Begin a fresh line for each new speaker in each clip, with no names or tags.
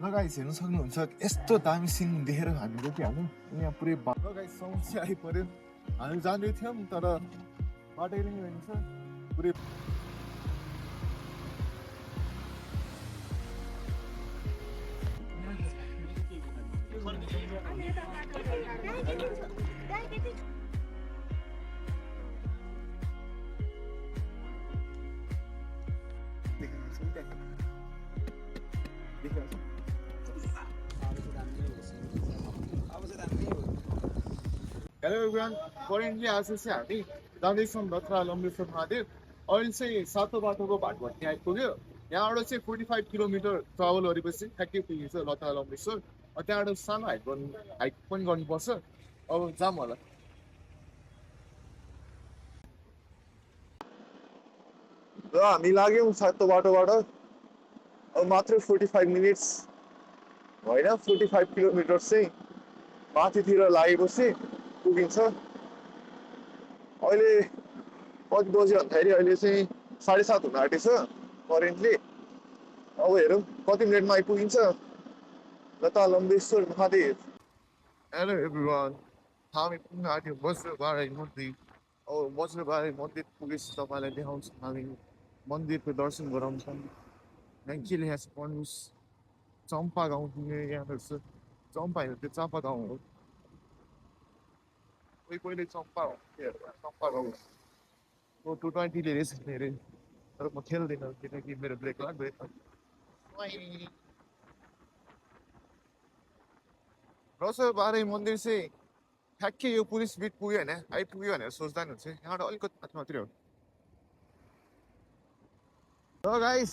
र गाइस हेर्न सक्नुहुन्छ यस्तो दामी सिन देखेर हामी रोकिहाल्यौँ यहाँ पुरै र गाइस समस्या आइपर्यो हामी जाँदै थियौँ तर बाटै नै रहन्छ पुरै हेलो एभ्रिवान करेन्टली आज चाहिँ हामी जाँदैछौँ लथरा लम्बेश्वर महादेव अहिले चाहिँ सातो बाटोको भाट भन्ने आइपुग्यो यहाँबाट चाहिँ 45 किलोमिटर ट्राभल गरेपछि ठ्याक्कै पुगिन्छ लथरा लम्बेश्वर त्यहाँबाट सानो हाइक पनि गर्नुपर्छ अब जाम होला र हामी लाग्यौँ सातो बाटोबाट अब मात्रै 45 मिनट्स होइन 45 किलोमिटर चाहिँ माथितिर लागेपछि पुगिन्छ अहिले कति बज्यो भन्दाखेरि अहिले चाहिँ 7:30 हुन आँटेछ करेन्टली अब हेरौँ कति मिनटमा आइपुगिन्छ लता लम्बेश्वर महादेव हेलो एभ्रिवान हामी पुग्न आँट्यो वज्रबाराई मन्दिर अब वज्रबाराई मन्दिर पुगेपछि तपाईँलाई देखाउँछ हामी मन्दिरको दर्शन गराउँछौँ यहाँ के लेखेको छ पढ्नुहोस् चम्पा गाउँ पुग्ने यहाँनिर छ चम्पा होइन त्यो चापा गाउँ हो पहिले चम्पा हो चम्पा गाउँ हो 220ले रेस अरे तर म खेल्दिनँ किनकि मेरो ब्रेक लाग्दैन वज्रबाराई मन्दिर चाहिँ ठ्याक्कै यो पुलिस बिट पुग्यो होइन आइपुग्यो भनेर सोच्दा नि हुन्छ यहाँबाट अलिकति माथि मात्रै हो र गाइस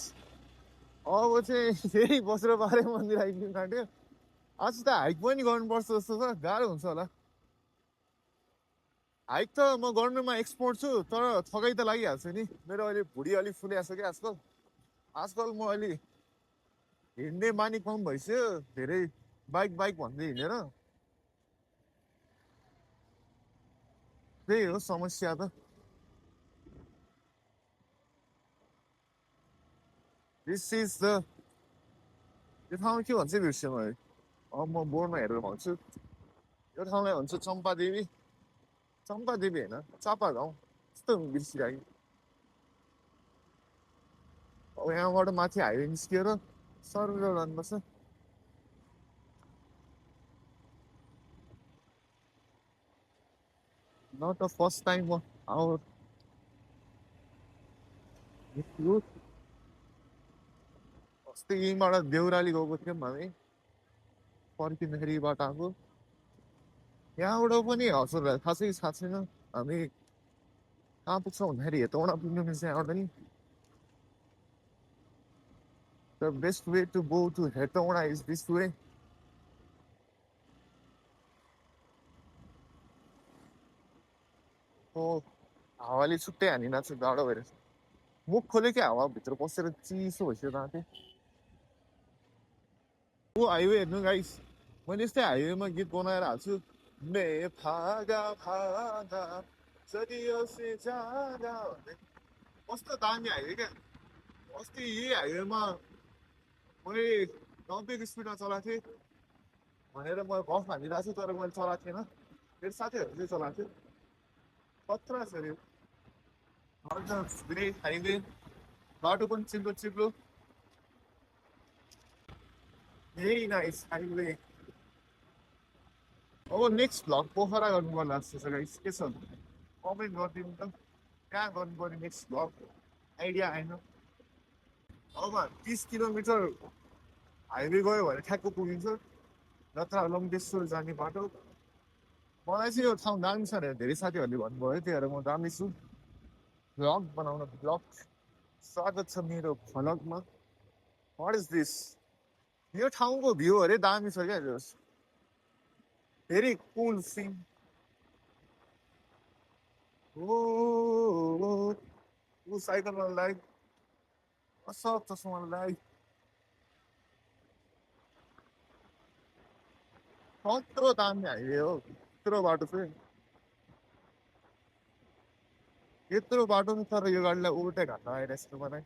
अब चाहिँ फेरि वज्रबाराई मन्दिर आइपुग्नु आँट्यो आज त हाइक पनि गर्नुपर्छ जस्तो छ गाह्रो हुन्छ होला हाइक त म गर्नुमा एक्सपर्ट छु तर थकाइ त लागिहाल्छ नि मेरो अहिले भुँडी अलिक फुलिहाल्छ कि आजकल आजकल म अलि हिँड्ने बानी कम भइसक्यो धेरै बाइक बाइक भन्दै हिँडेर त्यही हो समस्या त दिस इज द यो ठाउँमा के भन्छ बिर्सेँ मैले अब म बोर्डमा हेरेर भन्छु यो ठाउँलाई भन्छ चम्पादेवी होइन चापा गाउँ यस्तो बिर्सिरहेको अब यहाँबाट माथि हाइवे निस्किएर सरर जानुपर्छ not the first time our अस्ति यहीँबाट देउराली गएको थियौँ हामी फर्किँदाखेरि बाटो यहाँबाट पनि हजुरलाई खासै थाहा छैन हामी कहाँ पुग्छौँ भन्दाखेरि हेटौँडा पुग्नु मिल्छ यहाँबाट नि the best way to go to Hetauda is this way हो हावाले छुट्टै हानिरहेको छ गाडो भएर मुख खोल्यो कि हावाभित्र पसेर चिसो भइसक्यो राति ऊ हाइवे हेर्नु गाइस मैले यस्तै हाइवेमा गीत बनाएर हाल्छु मे फागा फागा सदियों जागा भन्दै कस्तो दामी हाइवे क्या अस्ति यही हाइवेमा मैले 90को स्पिडमा चलाएको थिएँ भनेर म गफ हानिरहेको छु तर मैले चलाएको थिएन मेरो साथीहरू चाहिँ चलाएको थियो खतरा छ अरे ग्रेट हाइवे बाटो पनि चिप्लो चिप्लो भेरी नाइस हाइवे अब नेक्स्ट भ्लग पोखरा गर्नु पर्ला जस्तो छ गाइस के छ कमेन्ट गरिदिनु त कहाँ गर्नु पर्ने नेक्स्ट भ्लग आइडिया आएन अब 30 किलोमिटर हाइवे गयो भने ठ्याक्क पुगिन्छ नत्र लम्बेश्वर जाने बाटो मलाई चाहिँ यो ठाउँ दामी छ अरे धेरै साथीहरूले भन्नुभयो त्यही भएर म जाँदैछु भ्लग बनाउन भ्लग स्वागत छ मेरो भ्लगमा वाट इज दिस यो ठाउँको भ्यू अरे दामी छ क्या भेरी कुल सिन ऊ साइकलमा लाइक सब चस्मा लाइक कत्रो दामी हाइवे हो यत्रो बाटो चाहिँ यत्रो बाटो तर यो गाडीलाई ओभरटेक हान्न आइरहेको मलाई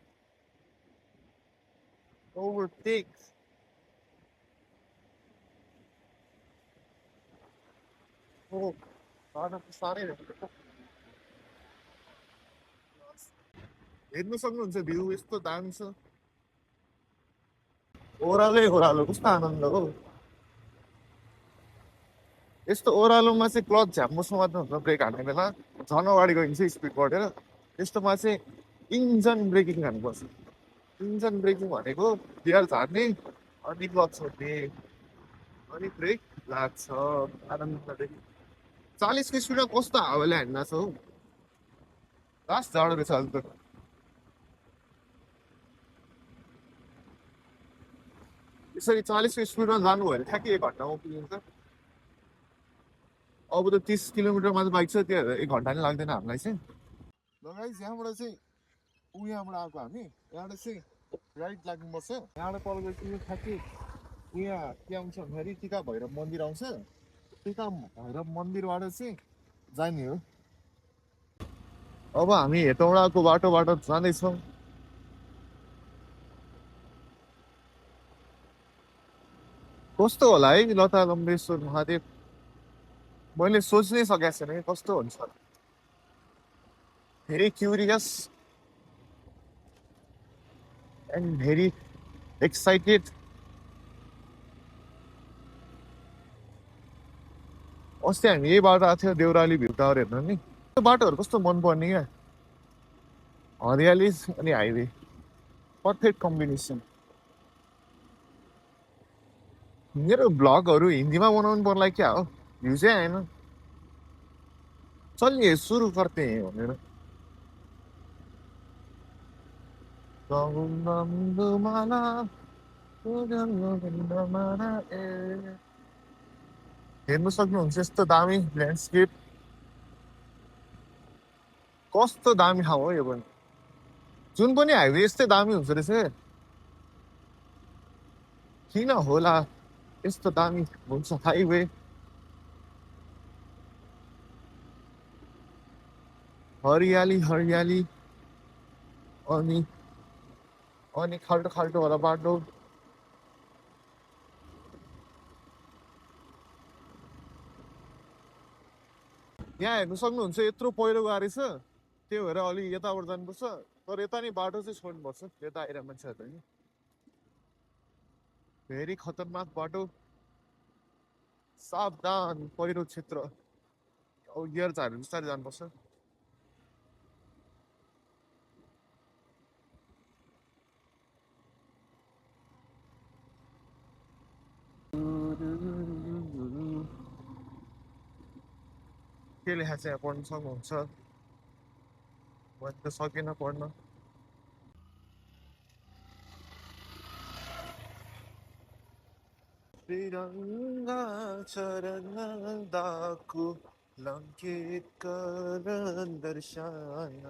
ओभरटेक ओ बाटो त साह्रै राम्रो। हेर्नु सक्नुहुन्छ भ्यू यस्तो दामी छ। ओह्रालै ओह्रालो कस्तो आनन्द हो। यस्तो ओह्रालोमा चाहिँ क्लच झ्याम्मो समात्नु हुन्छ ब्रेक हान्ने बेला, झन् अगाडि गइन्छ स्पिड बढेर। यस्तोमा चाहिँ इन्जन ब्रेकिङ हान्नुपर्छ। इन्जन ब्रेकिङ भनेको गियर झार्ने अनि क्लच छोड्ने अनि ब्रेक लाग्छ आनन्दले। 40को स्पिडमा कस्तो हावाले हान्दा छ हौ, लास्ट झाडो रहेछ अहिले त। यसरी 40को स्पिडमा जानुभयो भने ठ्याक्कै 1 घन्टामा पुगिन्छ। अब त 30 किलोमिटरमा त बाइक छ, त्यो 1 घन्टा नि लाग्दैन हामीलाई चाहिँ। ल गाइस, यहाँबाट चाहिँ यहाँबाट आएको हामी, यहाँबाट चाहिँ राइट लाग्नुपर्छ। यहाँबाट तल गएपछि ठ्याक्कै यहाँ के आउँछ भन्दाखेरि टिका भैरव मन्दिर आउँछ। टिका भैरव मन्दिरबाट चाहिँ जाने हो। अब हामी हेटौँडाको बाटोबाट जाँदैछौँ। कस्तो होला है लता लम्बेश्वर महादेव, मैले सोच्नै सकेको छैन कि कस्तो हुन्छ। Very curious and very excited. अस्ति हामी यही बाटो आएको थियो देउराली भ्यू टावर हेर्नु नि। त्यो बाटोहरू कस्तो मनपर्ने क्या, हरियाली अनि हाइवे, पर्फेक्ट कम्बिनेसन। मेरो भ्लगहरू हिन्दीमा बनाउनु पर्ला क्या हो, भ्यू चाहिँ आएन। चलिए सुरु करते हैं भनेर। हेर्नु सक्नुहुन्छ यस्तो दामी ल्यान्डस्केप, कस्तो दामी ठाउँ हो यो पनि। जुन पनि हाइवे यस्तै दामी हुन्छ रहेछ। किन होला यस्तो दामी हुन्छ हाइवे। हरियाली हरियाली अनि अनि खाल्टो खाल्टो होला बाटो। यहाँ हेर्नु सक्नुहुन्छ यत्रो पहिरो गएको रहेछ, त्यही भएर अलिक यताबाट जानुपर्छ। तर यता नि बाटो चाहिँ छोड्नुपर्छ, यता आएर मान्छेहरू नि। भेरी खतरनाक बाटो, सावधान पहिरो क्षेत्र। अब गियर झारेर बिस्तारै जानुपर्छ। के लेखा चाहिँ यहाँ पढ्नु सक्नुहुन्छ, मैले त सकेन पढ्न। तिरङ्गा चरणदाको लङ्कित कर दर्शन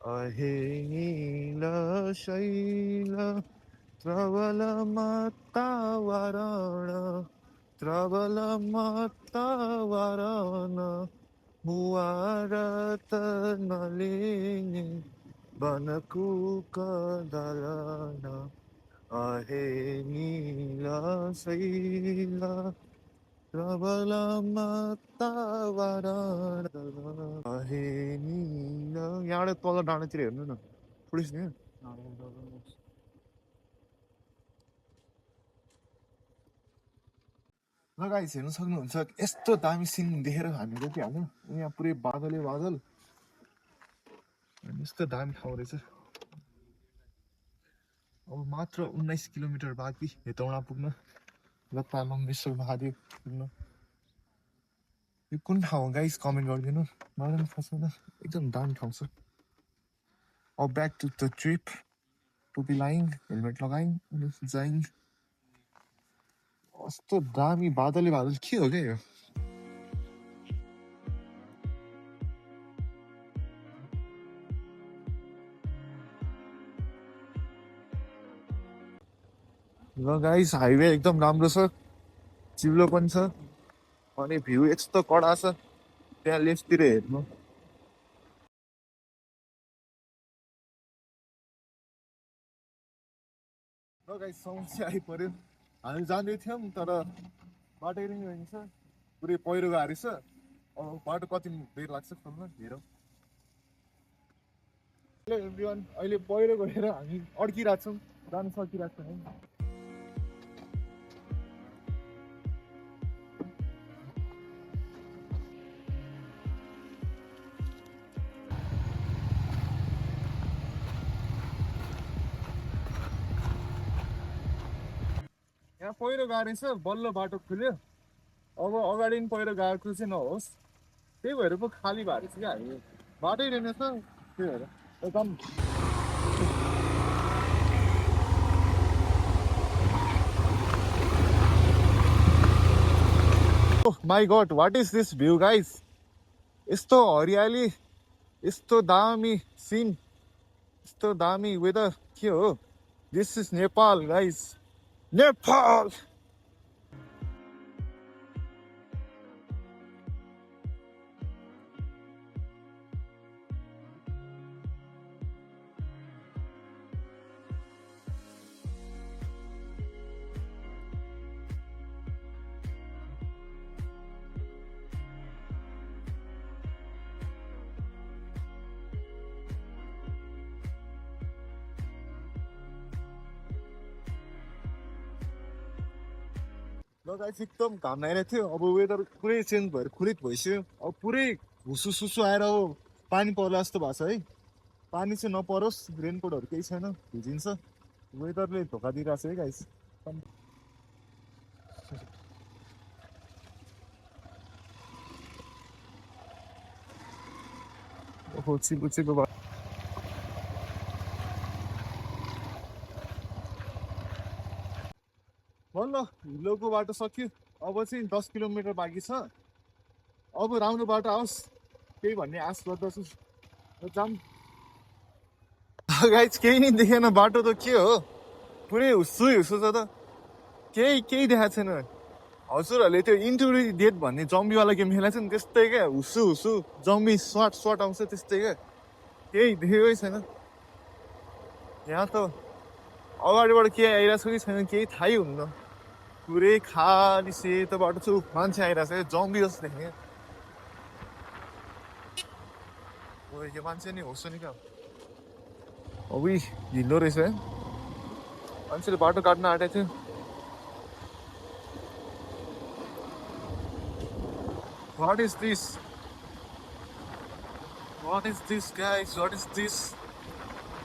आहे नील शैल प्रबलमत्तावरण प्रबलमत्तावरण मुवारत नलिने बनकुकदलन आहे नील शैल प्रबलमत्तावरण आहे नील। यहाँबाट तल डाँडातिर हेर्नु न, पुलिस नि। ल गाइस, हेर्नु सक्नुहुन्छ यस्तो दामी सिन देखेर हामी कि हाम्रो यहाँ पुरै बादलै बादल अनि यस्तो दामी ठाउँ रहेछ। अब मात्र 19 किलोमिटर बाँकी हेटौँडा पुग्न, लता लम्बेश्वर महादेव पुग्न। यो कुन ठाउँ हो गाइस, कमेन्ट गरिदिनु। मलाई पनि थाहा छैन, एकदम दामी ठाउँ छ। अब ब्याक टु द ट्रिप, टोपी लाइङ, हेलमेट लगाइङ अनि जाइङ। कस्तो दामी बादलै बादल, के हो क्या यो। ल गाइस, हाइवे एकदम राम्रो छ, चिप्लो पनि छ अनि भ्यू यस्तो कडा छ। त्यहाँ लेफ्टतिर हेर्नु। ल गाइस, समस्या आइपर्यो। हामी जाँदै थियौँ तर बाटै नै गइन्छ। पुरै पहिरो गएको रहेछ अब बाटो कति बेर लाग्छ खोल्न हेरौँ एभ्रिवान अहिले पहिरो गएर हामी अड्किरहेको छौँ जानु सकिरहेको छैन यहाँ पहिरो गएको रहेछ बल्ल बाटो खुल्यो अब अगाडि पनि पहिरो गएको चाहिँ नहोस् त्यही भएर पो खाली भएको रहेछ क्या हामी बाटै रहेनछ त्यही भएर एकदम my God what is this view guys यस्तो हरियाली यस्तो दामी सिन यस्तो दामी वेदर के हो this is Nepal guys Nepal ल गाइस एकदम घाम लागिरहेको थियो अब वेदर पुरै चेन्ज भएर खुलित भइसक्यो अब पुरै हुसु सुसु आएर अब पानी पर्ला जस्तो भएको छ है पानी चाहिँ नपरोस् रेनकोटहरू केही छैन भिजिन्छ वेदरले धोका दिइरहेको छ है गाइस ओहो चिप्लो चिप्लो ल हिलोको बाटो सक्यो अब चाहिँ 10 किलोमिटर बाँकी छ अब राम्रो बाटो आओस् त्यही भन्ने आश गर्दछु जाम गाइस केही नै देखेन बाटो त के हो पुरै हुस्सु हुस्सु छ त केही देखाएको छैन हजुरहरूले त्यो इन्टरडिएट भन्ने जम्बीवाला गेम खेलेको छ नि त्यस्तै क्या हुस्सु हुस्सु जम्बी स्वाट आउँछ त्यस्तै क्या केही देखेकै छैन यहाँ त अगाडिबाट के आइरहेको छ कि छैन केही थाहै हुन्न पुरै खाली सेतो बाटो छु मान्छे आइरहेको छ जम्बी जस्तो देख्ने यो मान्छे नि होस् नि क्या अब हिँड्दो रहेछ है मान्छेले बाटो काट्न आँटेको थियो What is this? What is this guys? What is this?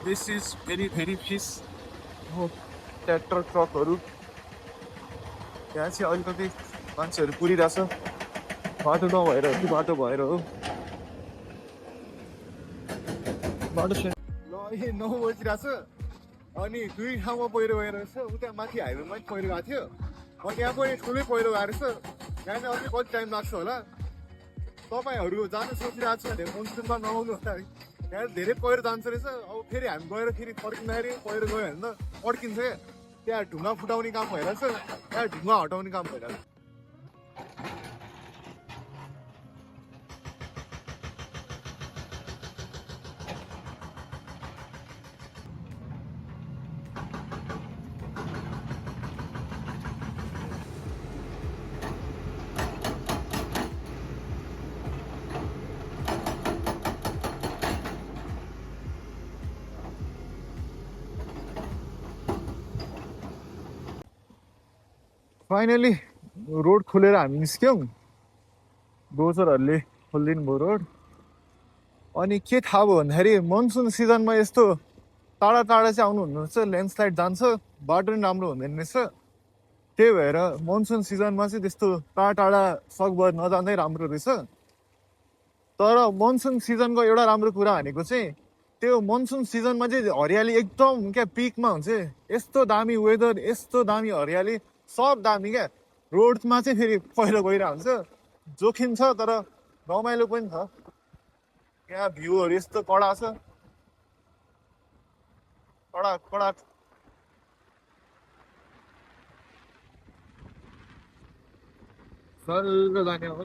This is very fish. Oh, tractor ट्रकहरू यहाँ चाहिँ अलिकति मान्छेहरू कुरिरहेछ बाटो नभएर कि बाटो भएर हो बाटो छैन ल अहिले 9 बजिरहेछ अनि दुई ठाउँमा पहिरो गएर रहेछ उता माथि हाइवेमा पहिरो गएको थियो अनि यहाँ पनि ठुलै पहिरो गएको रहेछ यहाँ चाहिँ अझै कति टाइम लाग्छ होला तपाईँहरू जानु सोचिरहेको छ भने मनसुनमा नआउनु होला यहाँ धेरै पहिरो जान्छ रहेछ अब फेरि हामी गएर फेरि फर्किँदाखेरि पहिरो गयो भने त अड्किन्छ क्या त्यहाँ ढुङ्गा फुटाउने काम भइरहेछ त्यहाँ ढुङ्गा हटाउने काम भइरहेछ फाइनली रोड खोलेर हामी निस्क्यौँ डोजरहरूले खोलिदिनु भयो रोड अनि के थाहा भयो भन्दाखेरि मनसुन सिजनमा यस्तो टाढा टाढा चाहिँ आउनुहुन्न रहेछ ल्यान्डस्लाइड जान्छ बाटो पनि राम्रो हुँदैन रहेछ त्यही भएर मनसुन सिजनमा चाहिँ त्यस्तो टाढा टाढा सकभर नजाँदै राम्रो रहेछ तर मनसुन सिजनको एउटा राम्रो कुरा भनेको चाहिँ त्यो मनसुन सिजनमा चाहिँ हरियाली एकदम क्या पिकमा हुन्छ यस्तो दामी वेदर यस्तो दामी हरियाली सब दामी क्या रोडमा चाहिँ फेरि पहिरो गइरहेको हुन्छ जोखिम छ तर रमाइलो पनि छ यहाँ भ्यूहरू यस्तो कडा छ कडा कडा सल्लो जाने हो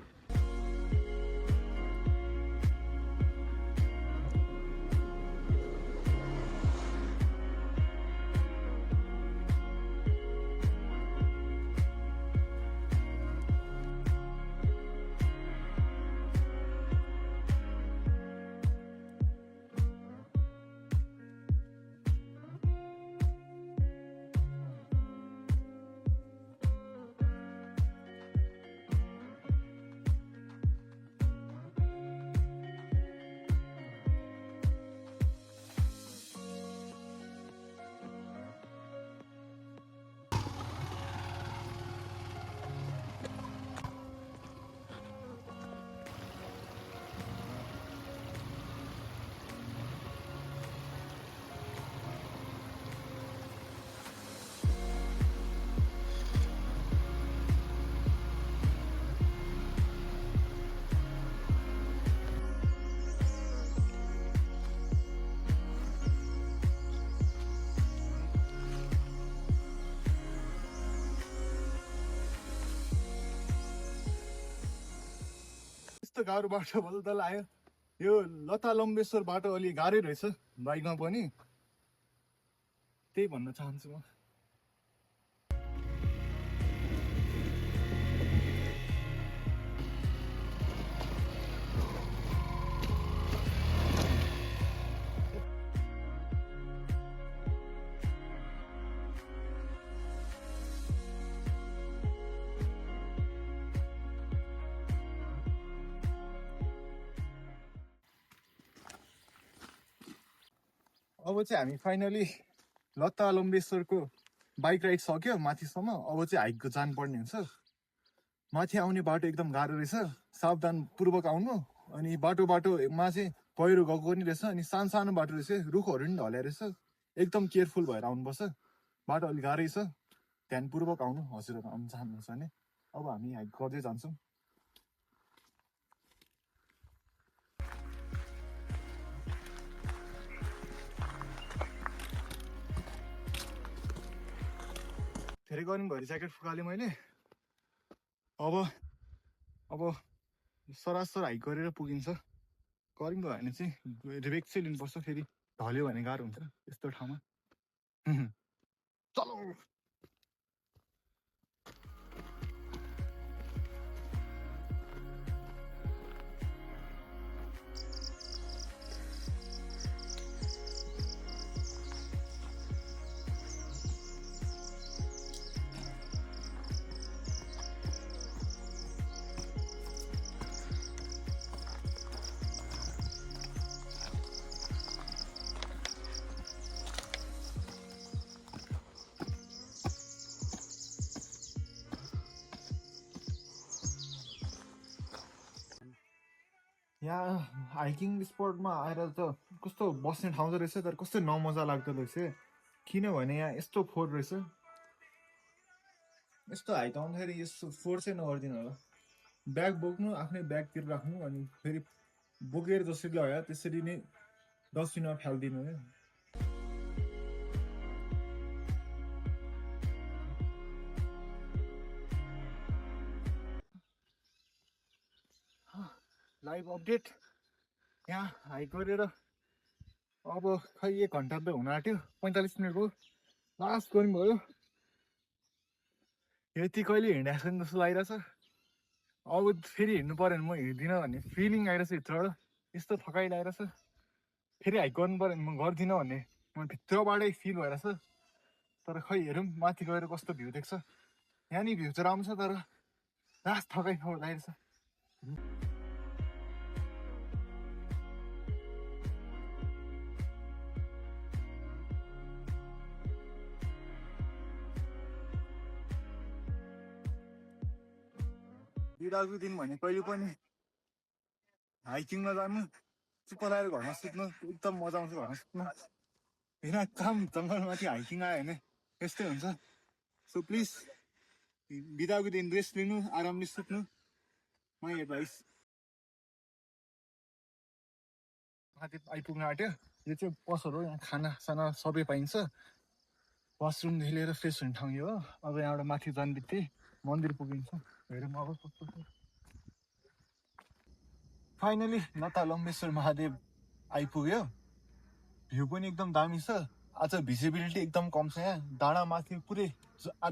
यस्तो गाह्रो बाटो भयो त लाग्यो यो लता लम्बेश्वर बाटो अलि गाह्रै रहेछ बाइकमा पनि त्यही भन्न चाहन्छु म अब चाहिँ हामी फाइनली लता लम्बेश्वरको बाइक राइड सक्यो माथिसम्म अब चाहिँ हाइक जानुपर्ने हुन्छ माथि आउने बाटो एकदम गाह्रो रहेछ सावधानपूर्वक आउनु अनि बाटोमा चाहिँ पहिरो गएको पनि रहेछ अनि सानो सानो बाटो रहेछ रुखहरू पनि ढल्या रहेछ एकदम केयरफुल भएर आउनुपर्छ बाटो अलिक गाह्रै छ ध्यानपूर्वक आउनु हजुरहरू आउनु चाहनुहुन्छ भने अब हामी हाइक गर्दै जान्छौँ धेरै गर्नु भयो ज्याकेट फुकालेँ मैले अब सरासर हाइक गरेर पुगिन्छ गरिङ भयो भने चाहिँ रिवेक चाहिँ लिनुपर्छ फेरि ढल्यो भने गाह्रो हुन्छ यस्तो ठाउँमा चलो यहाँ हाइकिङ स्पटमा आएर त कस्तो बस्ने ठाउँ त रहेछ तर कस्तो नमजा लाग्दो रहेछ किनभने यहाँ यस्तो फोहोर रहेछ यस्तो हाइट आउँदाखेरि यस्तो फोहोर चाहिँ नगरिदिनु होला ब्याग बोक्नु आफ्नै ब्यागतिर राख्नु अनि फेरि बोकेर जसरी लगायो त्यसरी नै डस्टबिनमा फ्यालिदिनु है लाइभ अपडेट यहाँ हाइक गरेर अब खै 1 घन्टा त हुन आँट्यो 45 मिनट भयो लास्ट गर्नु भयो यति कहिले हिँडेको छैन जस्तो लागिरहेछ अब फेरि हिँड्नु पऱ्यो भने म हिँड्दिनँ भन्ने फिलिङ आइरहेछ भित्रबाट यस्तो थकाइ लागिरहेछ फेरि हाइक गर्नु पऱ्यो भने म गर्दिनँ भन्ने म भित्रबाटै फिल भइरहेछ तर खै हेरौँ माथि गएर कस्तो भ्यू देख्छ यहाँनिर भ्यू चाहिँ राम्रो छ तर लास्ट थकाइ लागिरहेछ बिदाको दिन भने कहिले पनि हाइकिङमा जानु चुप्प लगाएर घरमा सुत्नु एकदम मजा आउँछ घरमा सुत्नु होइन काम जङ्गलमाथि हाइकिङ आयो भने यस्तै हुन्छ सो प्लिज बिदाको दिन रेस्ट लिनु आरामले सुत्नु माई एडभाइस माथि आइपुग्न आँट्यो यो चाहिँ पसल हो यहाँ खानासाना सबै पाइन्छ वासरुमदेखि लिएर फ्रेस हुने ठाउँ यो हो अब यहाँबाट माथि जाने बित्तिकै मन्दिर पुगिन्छ हेरौँ अब कस्तो छ फाइनली लता लम्बेश्वर महादेव आइपुग्यो भ्यू पनि एकदम दामी छ आज भिजिबिलिटी एकदम कम छ यहाँ डाँडा माथि पुरै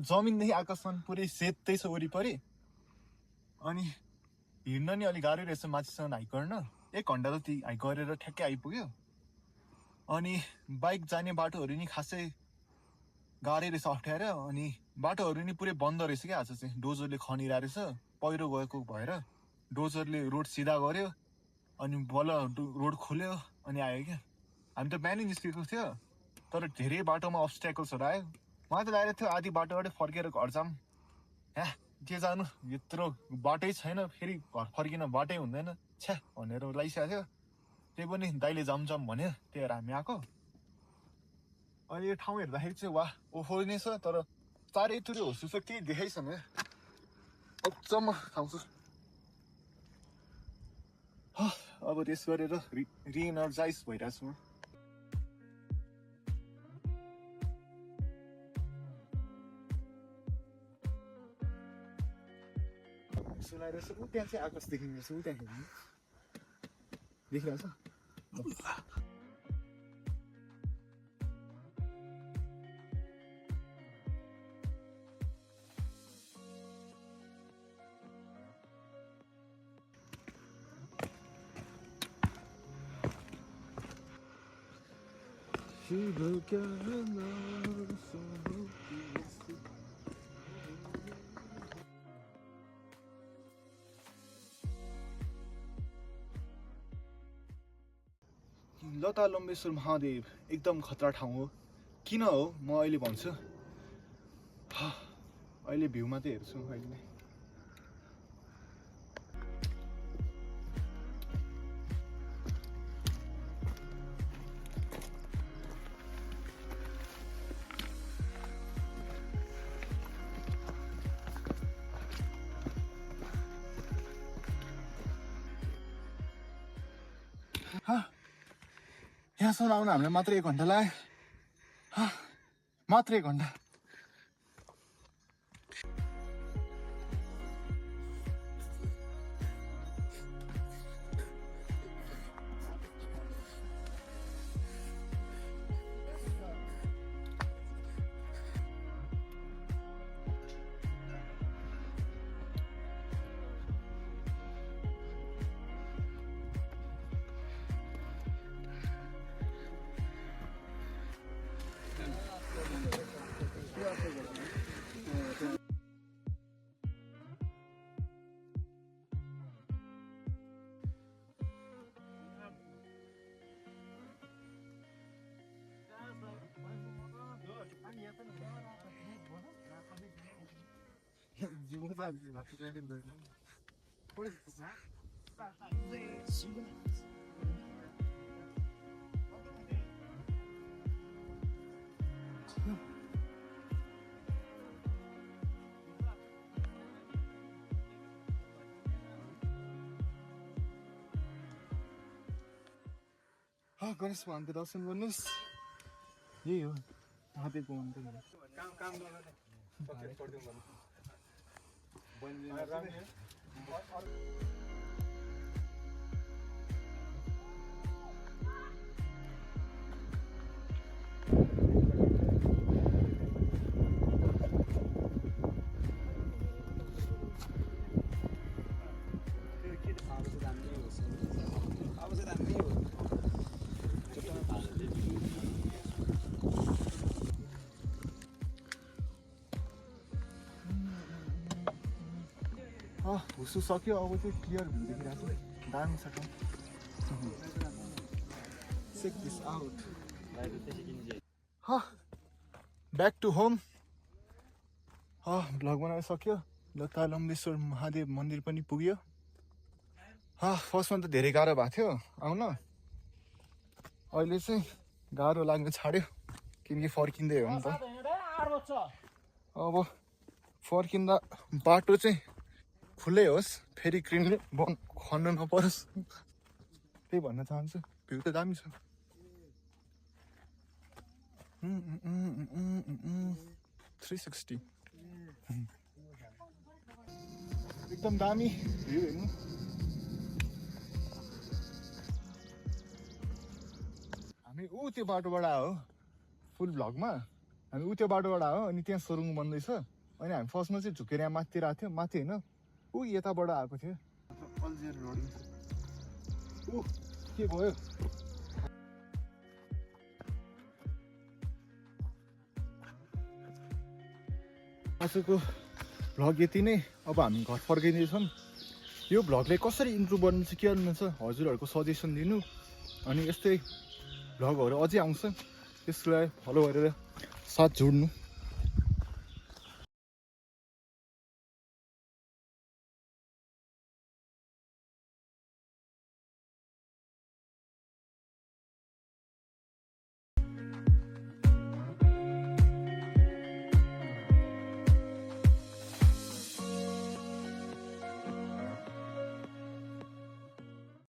जमिनदेखि आकाशसम्म पुरै सेतै छ वरिपरि अनि हिँड्न नि अलिक गाह्रै रहेछ माथिसम्म हाइक गर्न 1 घन्टा जति हाइक गरेर ठ्याक्कै आइपुग्यो अनि बाइक जाने बाटोहरू नि खासै गाह्रै रहेछ अप्ठ्यारो अनि बाटोहरू नि पुरै बन्द रहेछ क्या आज चाहिँ डोजरले खनिरहेको रहेछ पहिरो गएको भएर डोजरले रोड सिधा गर्यो अनि बल्ल रोड खोल्यो अनि आयो क्या हामी त बिहानै निस्केको थियो तर धेरै बाटोमा अब्स्ट्याकल्सहरू आयो मलाई त लागेको थियो आधी बाटोबाटै फर्केर घर जाऊँ के जानु यत्रो बाटै छैन फेरि घर फर्किन बाटै हुँदैन छ्या भनेर लागिसकेको थियो त्यही पनि दाइले जाऊँ भन्यो त्यही भएर हामी आएको अनि यो ठाउँ हेर्दाखेरि चाहिँ वाह ओहो नै छ तर चारैतिर होस् चाहिँ केही देखाइ छैन अचम्म ठाउँ छ अब रेस्ट गरेर रिएनर्जाइज भइरहेको छु म सुलाएर ऊ त्यहाँ चाहिँ आकाश देखिँदो रहेछ ऊ त्यहाँ हेर्नु देखिरहेछ लता लम्बेश्वर महादेव एकदम खतरा ठाउँ हो किन हो म अहिले भन्छु अहिले भ्यू मात्रै हेर्छु अहिले यहाँसम्म आउन हामीलाई मात्र 1 घन्टा लाग्यो मात्र 1 घन्टा गणेश भगवानको दर्शन गर्नुहोस् यही हो महादेवको मन्दिर हुसु सक्यो अब चाहिँ क्लियर भ्यू देखिरहेको छ दामी छ check this out back to home vlog बनाएर सक्यो लता लम्बेश्वर महादेव मन्दिर पनि पुग्यो फर्स्टमा त धेरै गाह्रो भएको थियो आउन अहिले चाहिँ गाह्रो लाग्न छाड्यो किनकि फर्किँदै हो नि त अब फर्किँदा बाटो चाहिँ खुल्लै होस् फेरि क्रिनले खन्नु नपरोस् त्यही भन्न चाहन्छु भ्यू त दामी छ 360 एकदम दामी भ्यू हेर्नु हामी त्यो बाटोबाट आयो फुल भ्लगमा हामी त्यो बाटोबाट आयो अनि त्यहाँ सोरुङ बन्दैछ अनि हामी फर्स्टमा चाहिँ झुकेर यहाँ माथि आएको थियो माथि होइन यताबाट आएको थियो अल्जेर रोड के भयो आजको भ्लग यति नै अब हामी घर फर्किँदैछौँ यो भ्लगले कसरी इम्प्रुभ गर्नु चाहिँ के गर्नु छ हजुरहरूको सजेसन दिनु अनि यस्तै भ्लगहरू अझै आउँछ त्यसलाई फलो गरेर साथ जोड्नु